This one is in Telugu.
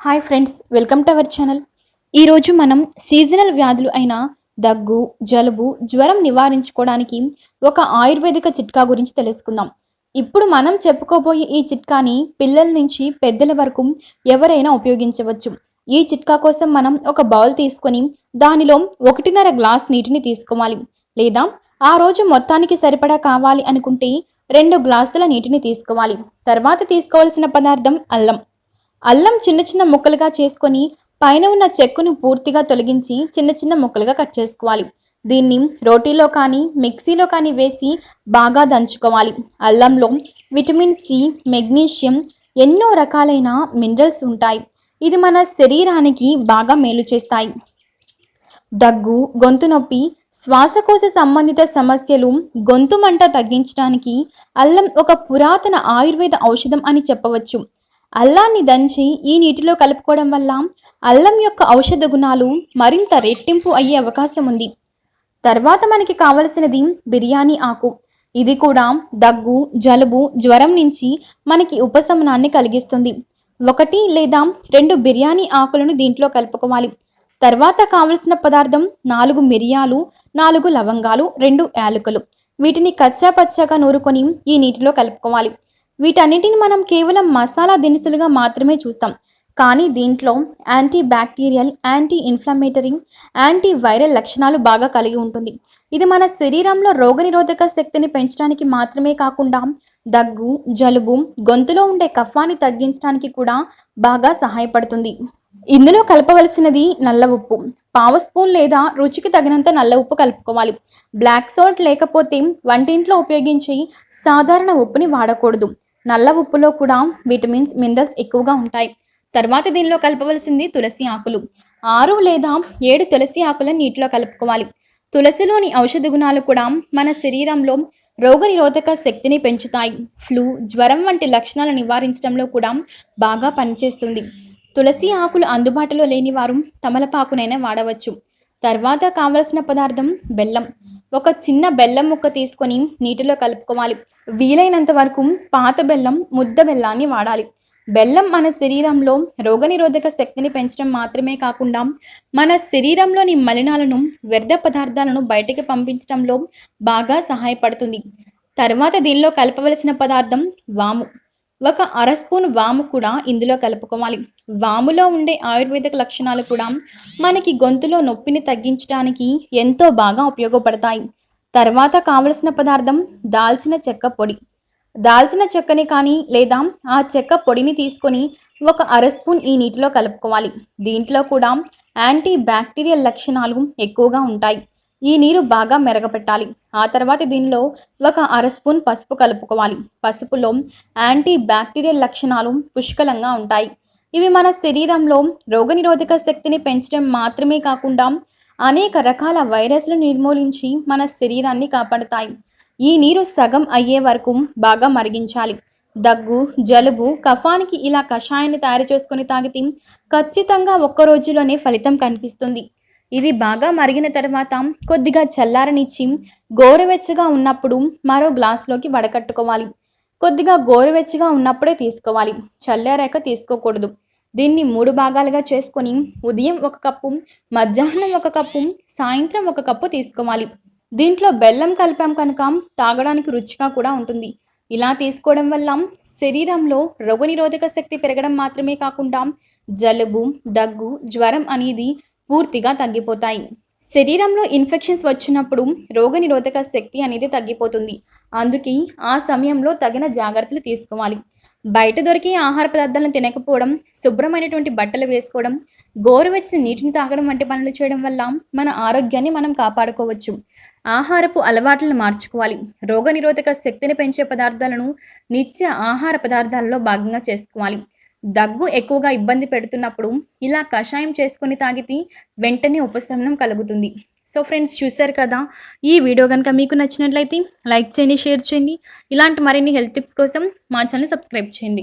Hi friends, welcome to our channel. ఈరోజు మనం సీజనల్ వ్యాధులు అయిన దగ్గు, జలుబు, జ్వరం నివారించుకోవడానికి ఒక ఆయుర్వేదిక చిట్కా గురించి తెలుసుకుందాం. ఇప్పుడు మనం చెప్పుకోబోయే ఈ చిట్కాని పిల్లల నుంచి పెద్దల వరకు ఎవరైనా ఉపయోగించవచ్చు. ఈ చిట్కా కోసం మనం ఒక బౌల్ తీసుకొని దానిలో 1.5 గ్లాస్ నీటిని తీసుకోవాలి. లేదా ఆ రోజు మొత్తానికి సరిపడా కావాలి అనుకుంటే 2 గ్లాసుల నీటిని తీసుకోవాలి. తర్వాత తీసుకోవాల్సిన పదార్థం అల్లం. అల్లం చిన్న చిన్న ముక్కలుగా చేసుకొని పైన ఉన్న చెక్కును పూర్తిగా తొలగించి చిన్న చిన్న ముక్కలుగా కట్ చేసుకోవాలి. దీన్ని రోటీలో కానీ మిక్సీలో కానీ వేసి బాగా దంచుకోవాలి. అల్లంలో విటమిన్ సి, మెగ్నీషియం, ఎన్నో రకాలైన మినరల్స్ ఉంటాయి. ఇది మన శరీరానికి బాగా మేలు చేస్తాయి. దగ్గు, గొంతు నొప్పి, శ్వాసకోశ సంబంధిత సమస్యలు, గొంతు మంట తగ్గించడానికి అల్లం ఒక పురాతన ఆయుర్వేద ఔషధం అని చెప్పవచ్చు. అల్లాన్ని దంచి ఈ నీటిలో కలుపుకోవడం వల్ల అల్లం యొక్క ఔషధ గుణాలు మరింత రెట్టింపు అయ్యే అవకాశం ఉంది. తర్వాత మనకి కావలసినది బిర్యానీ ఆకు. ఇది కూడా దగ్గు, జలుబు, జ్వరం నుంచి మనకి ఉపశమనాన్ని కలిగిస్తుంది. 1 లేదా 2 బిర్యానీ ఆకులను దీంట్లో కలుపుకోవాలి. తర్వాత కావలసిన పదార్థం 4 మిరియాలు, 4 లవంగాలు, 2 యాలకులు. వీటిని కచ్చా పచ్చాగా నూరుకొని ఈ నీటిలో కలుపుకోవాలి. వీటన్నిటిని మనం కేవలం మసాలా దినుసులుగా మాత్రమే చూస్తాం. కానీ దీంట్లో anti bacterial, anti inflammatory, anti viral లక్షణాలు బాగా కలిగి ఉంటుంది. ఇది మన శరీరంలో రోగనిరోధక శక్తిని పెంచడానికి మాత్రమే కాకుండా దగ్గు, జలుబు, గొంతులో ఉండే కఫాన్ని తగ్గించడానికి కూడా బాగా సహాయపడుతుంది. ఇందులో కలపవలసినది నల్ల ఉప్పు. పావు స్పూన్ లేదా రుచికి తగినంత నల్ల ఉప్పు కలుపుకోవాలి. బ్లాక్ సాల్ట్ లేకపోతే వంటింట్లో ఉపయోగించి సాధారణ ఉప్పుని వాడకూడదు. నల్ల ఉప్పులో కూడా విటమిన్స్, మినరల్స్ ఎక్కువగా ఉంటాయి. తర్వాత దీనిలో కలపవలసింది తులసి ఆకులు. 6 లేదా 7 తులసి ఆకులను నీటిలో కలుపుకోవాలి. తులసిలోని ఔషధ గుణాలు కూడా మన శరీరంలో రోగనిరోధక శక్తిని పెంచుతాయి. ఫ్లూ, జ్వరం వంటి లక్షణాలు నివారించడంలో కూడా బాగా పనిచేస్తుంది. తులసి ఆకులు అందుబాటులో లేని వారు తమలపాకునైనా వాడవచ్చు. తర్వాత కావలసిన పదార్థం బెల్లం. ఒక చిన్న బెల్లం ముక్క తీసుకొని నీటిలో కలుపుకోవాలి. వీలైనంత వరకు పాత బెల్లం, ముద్ద బెల్లాన్ని వాడాలి. బెల్లం మన శరీరంలో రోగనిరోధక శక్తిని పెంచడం మాత్రమే కాకుండా మన శరీరంలోని మలినాలను, వ్యర్థ పదార్థాలను బయటికి పంపించడంలో బాగా సహాయపడుతుంది. తర్వాత దీనిలో కలపవలసిన పదార్థం వాము. ఒక 1/2 స్పూన్ వాము కూడా ఇందులో కలుపుకోవాలి. వాములో ఉండే ఆయుర్వేదిక లక్షణాలు కూడా మనకి గొంతులో నొప్పిని తగ్గించడానికి ఎంతో బాగా ఉపయోగపడతాయి. తర్వాత కావలసిన పదార్థం దాల్చిన చెక్క పొడి. దాల్చిన చెక్కని కానీ లేదా ఆ చెక్క పొడిని తీసుకొని ఒక 1/2 స్పూన్ ఈ నీటిలో కలుపుకోవాలి. దీంట్లో కూడా యాంటీ బ్యాక్టీరియల్ లక్షణాలు ఎక్కువగా ఉంటాయి. ఈ నీరు బాగా మెరగపెట్టాలి. ఆ తర్వాత దీనిలో ఒక 1/2 స్పూన్ పసుపు కలుపుకోవాలి. పసుపులో యాంటీ బ్యాక్టీరియల్ లక్షణాలు పుష్కలంగా ఉంటాయి. ఇవి మన శరీరంలో రోగనిరోధక శక్తిని పెంచడం మాత్రమే కాకుండా అనేక రకాల వైరస్లను నిర్మూలించి మన శరీరాన్ని కాపాడుతాయి. ఈ నీరు సగం అయ్యే వరకు బాగా మరిగించాలి. దగ్గు, జలుబు, కఫానికి ఇలా కషాయాన్ని తయారు చేసుకొని తాగితే ఖచ్చితంగా 1 రోజులోనే ఫలితం కనిపిస్తుంది. ఇది బాగా మరిగిన తర్వాత కొద్దిగా చల్లారనిచ్చి గోరువెచ్చగా ఉన్నప్పుడు మరో గ్లాసులోకి వడకట్టుకోవాలి. కొద్దిగా గోరువెచ్చగా ఉన్నప్పుడే తీసుకోవాలి. చల్లారాక తీసుకోకూడదు. దీన్ని 3 భాగాలుగా చేసుకొని ఉదయం 1 కప్పు, మధ్యాహ్నం 1 కప్పు, సాయంత్రం 1 కప్పు తీసుకోవాలి. దీంట్లో బెల్లం కలిపాం కనుక తాగడానికి రుచిగా కూడా ఉంటుంది. ఇలా తీసుకోవడం వల్ల శరీరంలో రోగనిరోధక శక్తి పెరగడం మాత్రమే కాకుండా జలుబు, దగ్గు, జ్వరం అనేది పూర్తిగా తగ్గిపోతాయి. శరీరంలో ఇన్ఫెక్షన్స్ వచ్చినప్పుడు రోగనిరోధక శక్తి అనేది తగ్గిపోతుంది. అందుకే ఆ సమయంలో తగిన జాగ్రత్తలు తీసుకోవాలి. బయట దొరికే ఆహార పదార్థాలను తినకపోవడం, శుభ్రమైనటువంటి బట్టలు వేసుకోవడం, గోరువెచ్చని నీటిని తాగడం వంటి పనులు చేయడం వల్ల మన ఆరోగ్యాన్ని మనం కాపాడుకోవచ్చు. ఆహారపు అలవాట్లను మార్చుకోవాలి. రోగనిరోధక శక్తిని పెంచే పదార్థాలను నిత్య ఆహార పదార్థాలలో భాగంగా చేసుకోవాలి. దగ్గు ఎక్కువగా ఇబ్బంది పెడుతున్నప్పుడు ఇలా కషాయం చేసుకొని తాగితే వెంటనే ఉపశమనం కలుగుతుంది. సో ఫ్రెండ్స్, చూశారు కదా, ఈ వీడియో కనుక మీకు నచ్చినట్లయితే లైక్ చేయండి, షేర్ చేయండి. ఇలాంటి మరిన్ని హెల్త్ టిప్స్ కోసం మా ఛానల్ సబ్స్క్రైబ్ చేయండి.